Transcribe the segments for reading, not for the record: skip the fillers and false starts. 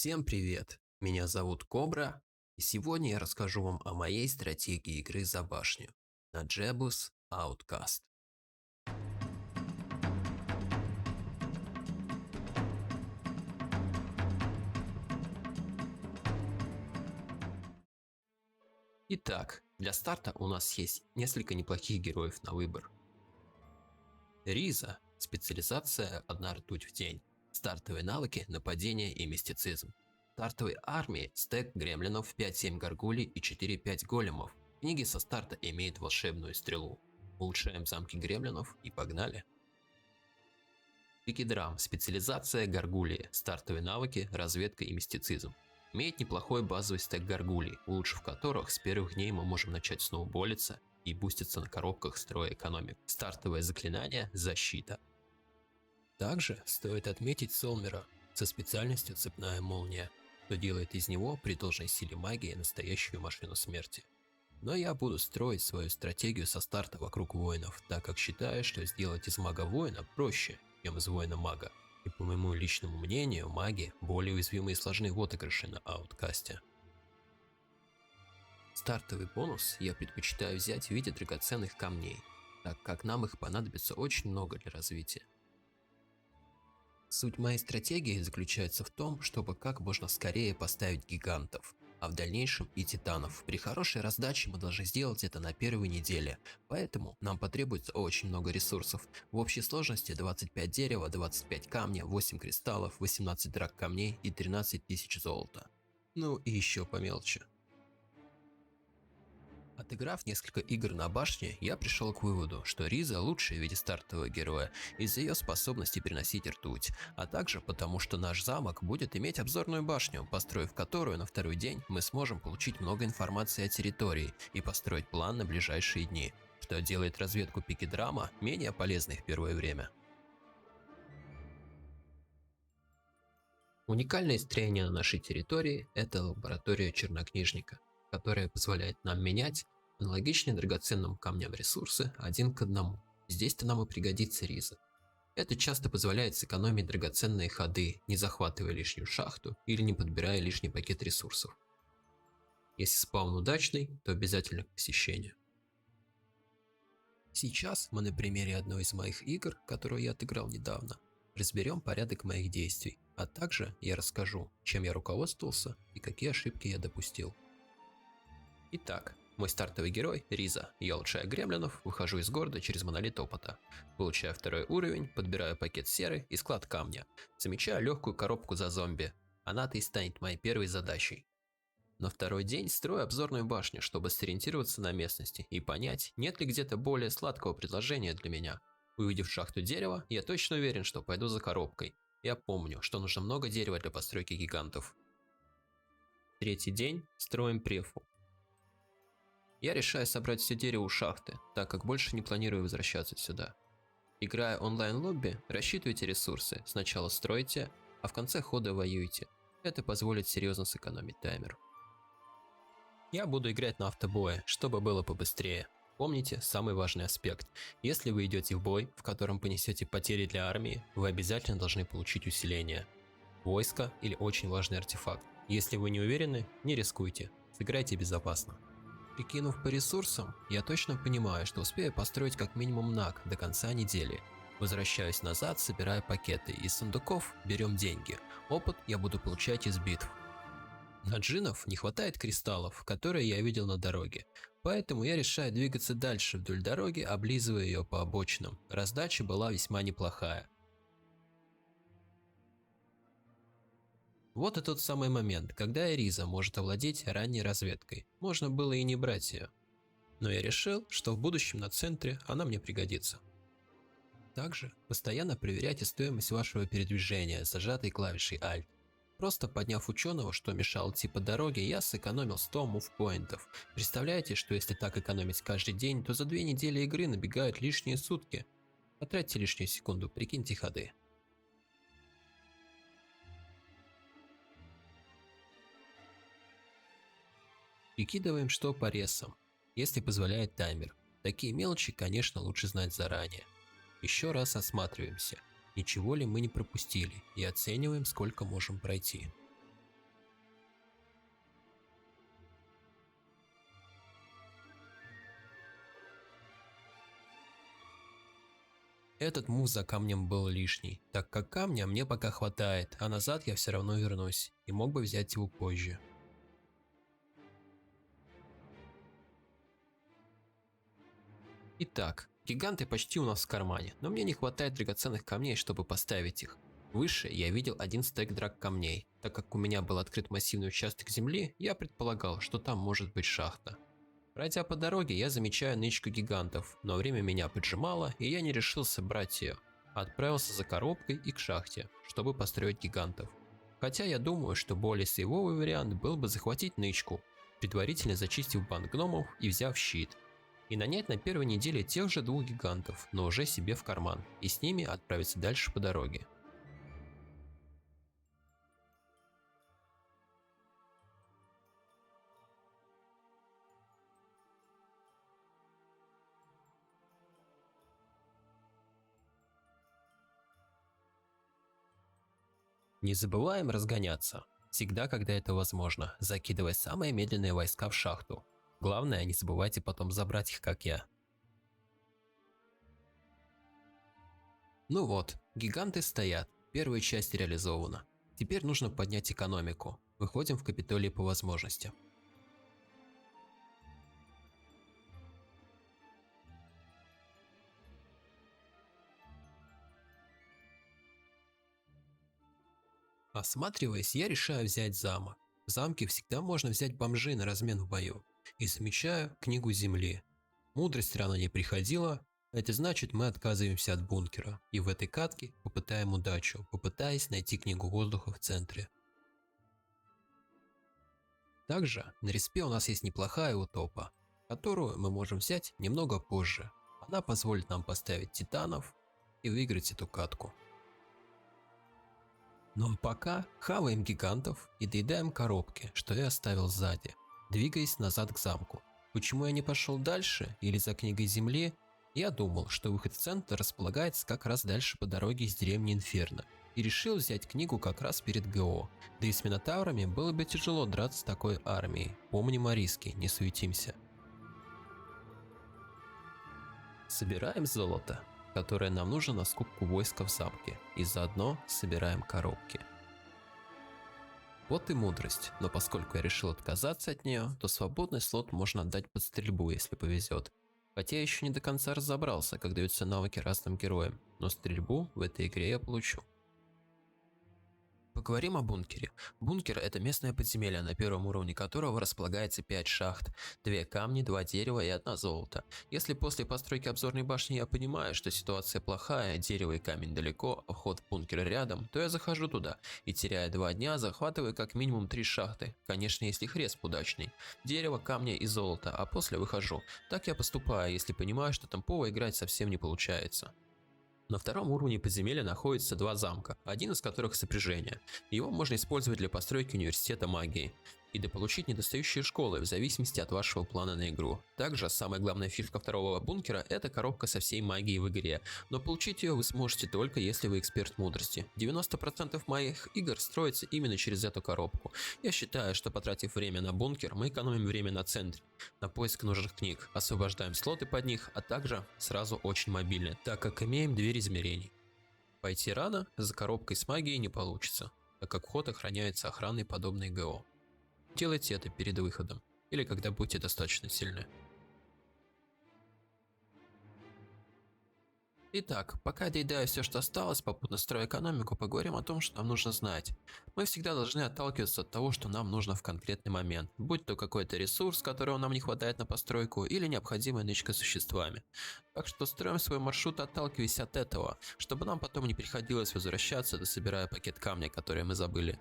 Всем привет! Меня зовут Кобра, и сегодня я расскажу вам о моей стратегии игры за башню на Jebus Outcast. Итак, для старта у нас есть несколько неплохих героев на выбор. Риза – специализация «Одна ртуть в день», стартовые навыки нападение и мистицизм. Стартовой армии стек гремлинов 5-7 горгулей и 4-5 големов. Книги со старта имеют волшебную стрелу. Улучшаем замки гремлинов и погнали. Пикидрам – специализация горгулии, стартовые навыки, разведка и мистицизм. Имеет неплохой базовый стек горгулий, улучшив которых с первых дней мы можем начать сноуболиться и буститься на коробках строя экономик. Стартовое заклинание – защита. Также стоит отметить Солмера со специальностью цепная молния, что делает из него при должной силе магии настоящую машину смерти. Но я буду строить свою стратегию со старта вокруг воинов, так как считаю, что сделать из мага-воина проще, чем из воина-мага. И по моему личному мнению, маги более уязвимы и сложны в отыгрыше на ауткасте. Стартовый бонус я предпочитаю взять в виде драгоценных камней, так как нам их понадобится очень много для развития. Суть моей стратегии заключается в том, чтобы как можно скорее поставить гигантов, а в дальнейшем и титанов. При хорошей раздаче мы должны сделать это на первой неделе, поэтому нам потребуется очень много ресурсов. В общей сложности 25 дерева, 25 камня, 8 кристаллов, 18 драк камней и 13 тысяч золота. Ну и еще по мелочи. Отыграв несколько игр на башне, я пришел к выводу, что Риза лучшая в виде стартового героя из-за ее способности переносить ртуть, а также потому, что наш замок будет иметь обзорную башню, построив которую на второй день мы сможем получить много информации о территории и построить план на ближайшие дни, что делает разведку Пикидрама менее полезной в первое время. Уникальное строение на нашей территории – это лаборатория чернокнижника, которая позволяет нам менять аналогичные драгоценным камням ресурсы один к одному. Здесь-то нам и пригодится Риза. Это часто позволяет сэкономить драгоценные ходы, не захватывая лишнюю шахту или не подбирая лишний пакет ресурсов. Если спаун удачный, то обязательно к посещению. Сейчас мы на примере одной из моих игр, которую я отыграл недавно, разберем порядок моих действий, а также я расскажу, чем я руководствовался и какие ошибки я допустил. Итак, мой стартовый герой – Риза. Я улучшаю гремлинов, выхожу из города через монолит опыта. Получаю второй уровень, подбираю пакет серы и склад камня. Замечаю легкую коробку за зомби. Она-то и станет моей первой задачей. На второй день строю обзорную башню, чтобы сориентироваться на местности и понять, нет ли где-то более сладкого предложения для меня. Увидев шахту дерева, я точно уверен, что пойду за коробкой. Я помню, что нужно много дерева для постройки гигантов. Третий день – строим префу. Я решаю собрать все дерево у шахты, так как больше не планирую возвращаться сюда. Играя онлайн-лобби, рассчитывайте ресурсы, сначала стройте, а в конце хода воюйте. Это позволит серьезно сэкономить таймер. Я буду играть на автобое, чтобы было побыстрее. Помните самый важный аспект. Если вы идете в бой, в котором понесете потери для армии, вы обязательно должны получить усиление. Войско или очень важный артефакт. Если вы не уверены, не рискуйте, сыграйте безопасно. Прикинув по ресурсам, я точно понимаю, что успею построить как минимум наг до конца недели. Возвращаюсь назад, собираю пакеты, из сундуков берем деньги. Опыт я буду получать из битв. На джинов не хватает кристаллов, которые я видел на дороге, поэтому я решаю двигаться дальше вдоль дороги, облизывая ее по обочинам. Раздача была весьма неплохая. Вот и тот самый момент, когда Риза может овладеть ранней разведкой. Можно было и не брать ее. Но я решил, что в будущем на центре она мне пригодится. Также постоянно проверяйте стоимость вашего передвижения зажатой клавишей Alt. Просто подняв ученого, что мешал идти по дороге, я сэкономил 100 мувпоинтов. Представляете, что если так экономить каждый день, то за 2 недели игры набегают лишние сутки. Потратьте лишнюю секунду, прикиньте ходы. Прикидываем, что по ресам, если позволяет таймер. Такие мелочи, конечно, лучше знать заранее. Еще раз осматриваемся, ничего ли мы не пропустили, и оцениваем, сколько можем пройти. Этот мув за камнем был лишний, так как камня мне пока хватает, а назад я все равно вернусь и мог бы взять его позже. Итак, гиганты почти у нас в кармане, но мне не хватает драгоценных камней, чтобы поставить их. Выше я видел один стек драг камней. Так как у меня был открыт массивный участок земли, я предполагал, что там может быть шахта. Пройдя по дороге, я замечаю нычку гигантов, но время меня поджимало, и я не решился брать ее. Отправился за коробкой и к шахте, чтобы построить гигантов. Хотя я думаю, что более сейвовый вариант был бы захватить нычку, предварительно зачистив банк гномов и взяв щит. И нанять на первой неделе тех же двух гигантов, но уже себе в карман, и с ними отправиться дальше по дороге. Не забываем разгоняться. Всегда, когда это возможно, закидывая самые медленные войска в шахту. Главное, не забывайте потом забрать их, как я. Ну вот, гиганты стоят, первая часть реализована. Теперь нужно поднять экономику. Выходим в Капитолий по возможности. Осматриваясь, я решаю взять замок. В замке всегда можно взять бомжей на размен в бою. И замечаю книгу земли. Мудрость рано не приходила, это значит, мы отказываемся от бункера. И в этой катке попытаем удачу, попытаясь найти книгу воздуха в центре. Также на респе у нас есть неплохая утопа, которую мы можем взять немного позже. Она позволит нам поставить титанов и выиграть эту катку. Ну а пока хаваем гигантов и доедаем коробки, что я оставил сзади, двигаясь назад к замку. Почему я не пошел дальше или за книгой земли? Я думал, что выход в центр располагается как раз дальше по дороге из деревни Инферно, и решил взять книгу как раз перед ГО. Да и с Минотаврами было бы тяжело драться с такой армией. Помним о риске, не суетимся. Собираем золото, которое нам нужно на скупку войска в замке, и заодно собираем коробки. Вот и мудрость, но поскольку я решил отказаться от нее, то свободный слот можно отдать под стрельбу, если повезет. Хотя я еще не до конца разобрался, как даются навыки разным героям, но стрельбу в этой игре я получу. Поговорим о бункере. Бункер – это местное подземелье, на первом уровне которого располагается 5 шахт, 2 камни, 2 дерева и 1 золото. Если после постройки обзорной башни я понимаю, что ситуация плохая, дерево и камень далеко, а вход в бункер рядом, то я захожу туда и, теряя 2 дня, захватываю как минимум 3 шахты. Конечно, если их респ удачный. Дерево, камни и золото, а после выхожу. Так я поступаю, если понимаю, что тампово играть совсем не получается. На втором уровне подземелья находится 2 замка, один из которых сопряжение. Его можно использовать для постройки университета магии и дополучить недостающие школы в зависимости от вашего плана на игру. Также самая главная фишка второго бункера – это коробка со всей магией в игре, но получить ее вы сможете только если вы эксперт мудрости. 90% моих игр строится именно через эту коробку. Я считаю, что потратив время на бункер, мы экономим время на центре, на поиск нужных книг, освобождаем слоты под них, а также сразу очень мобильны, так как имеем дверь измерений. Пойти рано за коробкой с магией не получится, так как вход охраняется охраной подобной ГО. Делайте это перед выходом, или когда будете достаточно сильны. Итак, пока доедаю все, что осталось, попутно строю экономику, поговорим о том, что нам нужно знать. Мы всегда должны отталкиваться от того, что нам нужно в конкретный момент, будь то какой-то ресурс, которого нам не хватает на постройку, или необходимая нычка с существами. Так что строим свой маршрут, отталкиваясь от этого, чтобы нам потом не приходилось возвращаться, дособирая пакет камня, который мы забыли.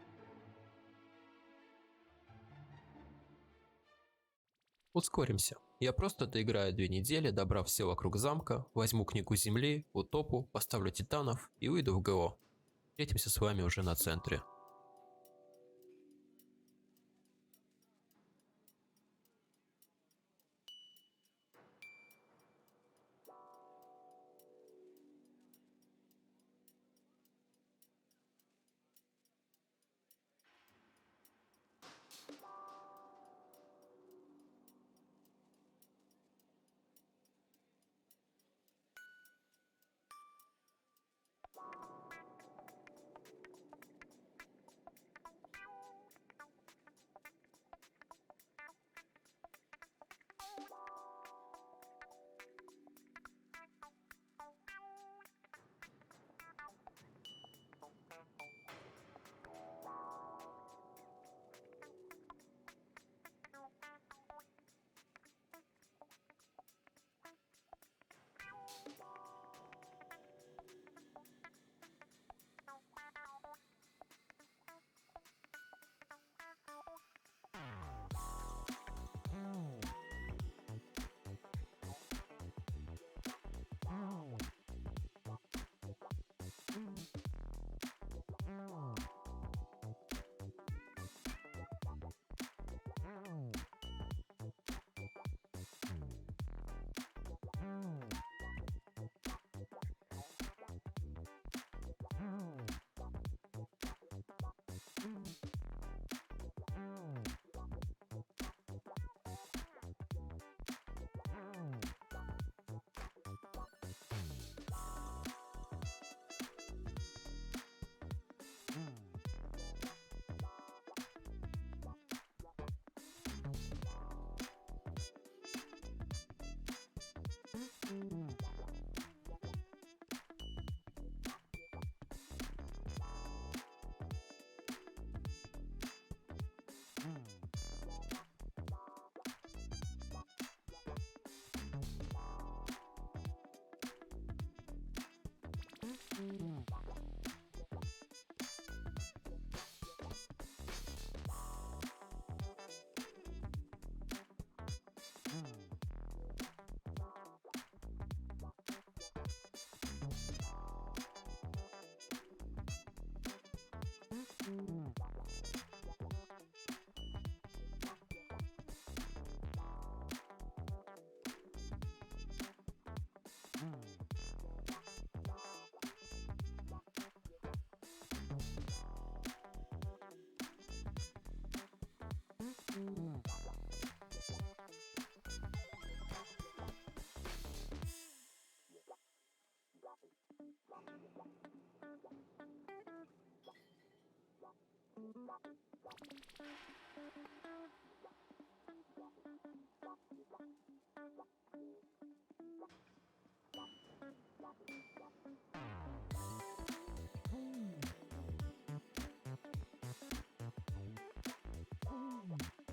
Ускоримся. Я просто доиграю 2 недели, добрав все вокруг замка, возьму книгу земли, утопу, поставлю титанов и уйду в ГО. Встретимся с вами уже на центре.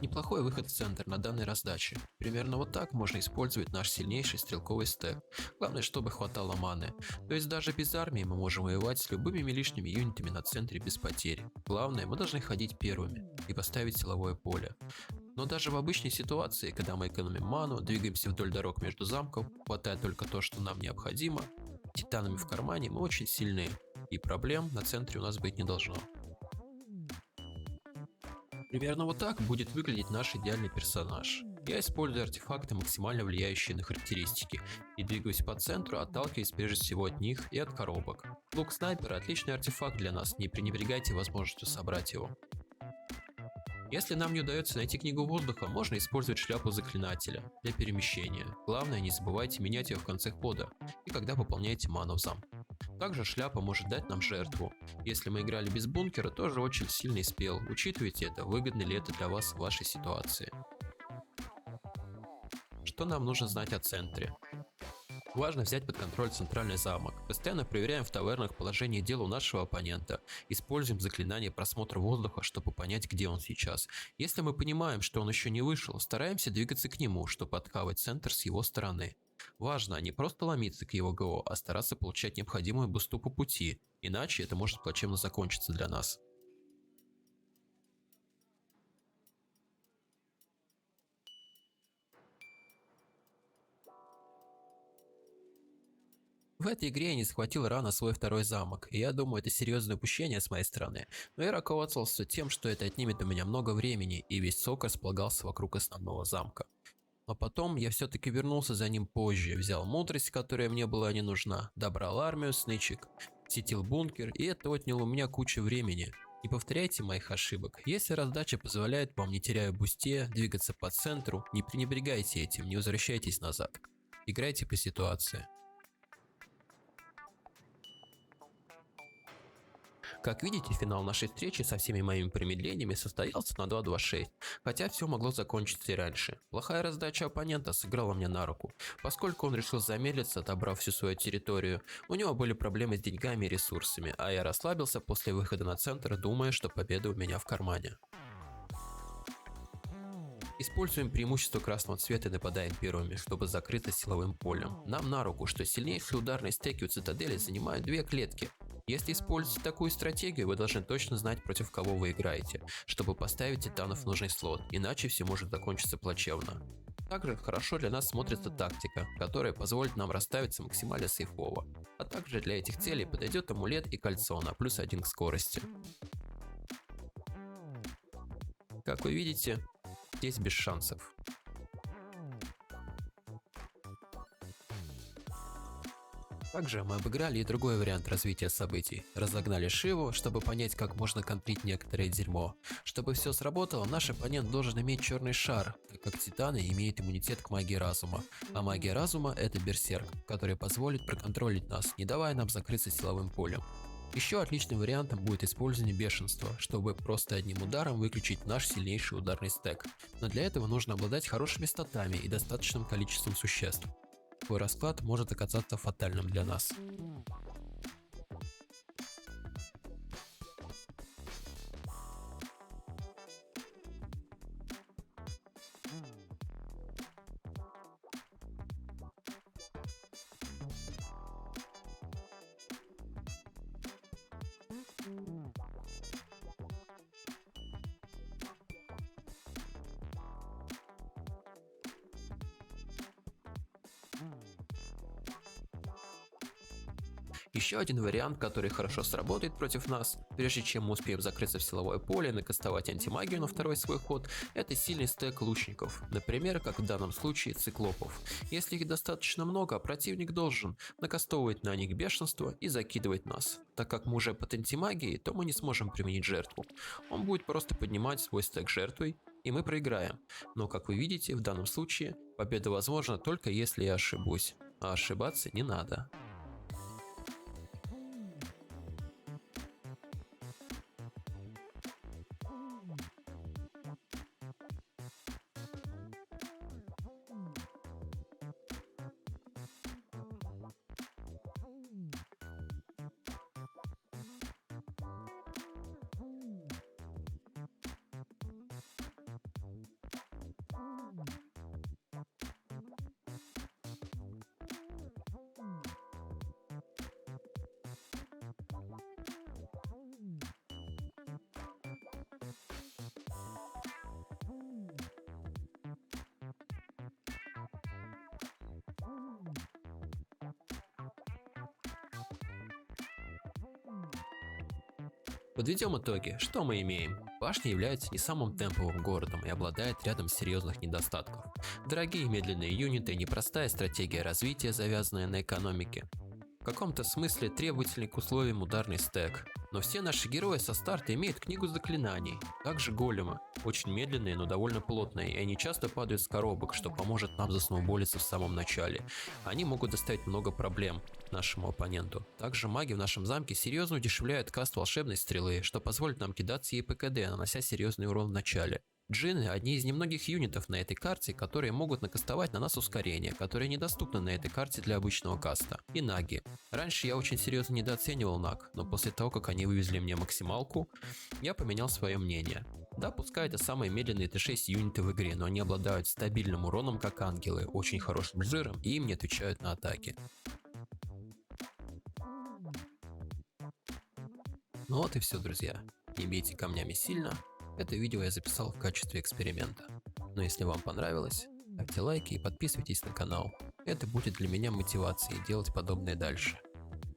Неплохой выход в центр на данной раздаче. Примерно вот так можно использовать наш сильнейший стрелковый стек. Главное, чтобы хватало маны. То есть даже без армии мы можем воевать с любыми лишними юнитами на центре без потерь. Главное, мы должны ходить первыми и поставить силовое поле. Но даже в обычной ситуации, когда мы экономим ману, двигаемся вдоль дорог между замков, хватая только то, что нам необходимо, титанами в кармане мы очень сильны, и проблем на центре у нас быть не должно. Примерно вот так будет выглядеть наш идеальный персонаж. Я использую артефакты, максимально влияющие на характеристики, и двигаюсь по центру, отталкиваясь прежде всего от них и от коробок. Лук снайпера – отличный артефакт для нас, не пренебрегайте возможностью собрать его. Если нам не удается найти книгу воздуха, можно использовать шляпу заклинателя для перемещения. Главное, не забывайте менять ее в конце хода и когда пополняете ману в замке. Также шляпа может дать нам жертву. Если мы играли без бункера, тоже очень сильный спел. Учитывайте это, выгодно ли это для вас в вашей ситуации. Что нам нужно знать о центре? Важно взять под контроль центральный замок. Постоянно проверяем в тавернах положение дел у нашего оппонента. Используем заклинание просмотра воздуха, чтобы понять, где он сейчас. Если мы понимаем, что он еще не вышел, стараемся двигаться к нему, чтобы отхавать центр с его стороны. Важно не просто ломиться к его ГО, а стараться получать необходимую бусту по пути, иначе это может плачевно закончиться для нас. В этой игре я не схватил рано свой второй замок, и я думаю, это серьезное упущение с моей стороны, но я руководствовался тем, что это отнимет у меня много времени, и весь сок располагался вокруг основного замка. Но потом я все-таки вернулся за ним позже, взял мудрость, которая мне была не нужна, добрал армию снычек, сетил бункер, и это отняло у меня кучу времени. Не повторяйте моих ошибок. Если раздача позволяет вам, не теряя бусте, двигаться по центру, не пренебрегайте этим, не возвращайтесь назад. Играйте по ситуации. Как видите, финал нашей встречи со всеми моими промедлениями состоялся на 2:26, хотя все могло закончиться и раньше. Плохая раздача оппонента сыграла мне на руку, поскольку он решил замедлиться, отобрав всю свою территорию. У него были проблемы с деньгами и ресурсами, а я расслабился после выхода на центр, думая, что победа у меня в кармане. Используем преимущество красного цвета и нападаем первыми, чтобы закрыться силовым полем. Нам на руку, что сильнейшие ударные стеки у цитадели занимают 2 клетки. Если используете такую стратегию, вы должны точно знать, против кого вы играете, чтобы поставить титанов в нужный слот, иначе все может закончиться плачевно. Также хорошо для нас смотрится тактика, которая позволит нам расставиться максимально сейфово. А также для этих целей подойдет амулет и кольцо на +1 к скорости. Как вы видите, здесь без шансов. Также мы обыграли и другой вариант развития событий. Разогнали Шиву, чтобы понять, как можно контрить некоторое дерьмо. Чтобы все сработало, наш оппонент должен иметь черный шар, так как титаны имеют иммунитет к магии разума. А магия разума — это берсерк, который позволит проконтролить нас, не давая нам закрыться силовым полем. Еще отличным вариантом будет использование бешенства, чтобы просто одним ударом выключить наш сильнейший ударный стек. Но для этого нужно обладать хорошими статами и достаточным количеством существ. Такой расклад может оказаться фатальным для нас. Еще один вариант, который хорошо сработает против нас, прежде чем мы успеем закрыться в силовое поле и накастовать антимагию на второй свой ход, это сильный стек лучников, например, как в данном случае циклопов. Если их достаточно много, противник должен накастовывать на них бешенство и закидывать нас. Так как мы уже под антимагией, то мы не сможем применить жертву. Он будет просто поднимать свой стек жертвой, и мы проиграем. Но как вы видите, в данном случае победа возможна только если я ошибусь, а ошибаться не надо. Подведем итоги. Что мы имеем? Башня является не самым темповым городом и обладает рядом серьезных недостатков. Дорогие и медленные юниты, непростая стратегия развития, завязанная на экономике. В каком-то смысле требовательный к условиям ударный стек. Но все наши герои со старта имеют книгу заклинаний. Также големы. Очень медленные, но довольно плотные, и они часто падают с коробок, что поможет нам засноуболиться в самом начале. Они могут доставить много проблем нашему оппоненту. Также маги в нашем замке серьезно удешевляют каст волшебной стрелы, что позволит нам кидаться ей ПКД, нанося серьезный урон в начале. Джинны – одни из немногих юнитов на этой карте, которые могут накастовать на нас ускорение, которое недоступно на этой карте для обычного каста. И наги. Раньше я очень серьезно недооценивал наг, но после того, как они вывезли мне максималку, я поменял свое мнение. Да, пускай это самые медленные Т6 юниты в игре, но они обладают стабильным уроном как ангелы, очень хорошим жиром и им не отвечают на атаки. Ну вот и все, друзья. Не бейте камнями сильно. Это видео я записал в качестве эксперимента. Но если вам понравилось, ставьте лайки и подписывайтесь на канал. Это будет для меня мотивацией делать подобное дальше.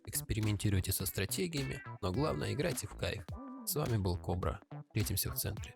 Экспериментируйте со стратегиями, но главное, играйте в кайф. С вами был Кобра. Встретимся в центре.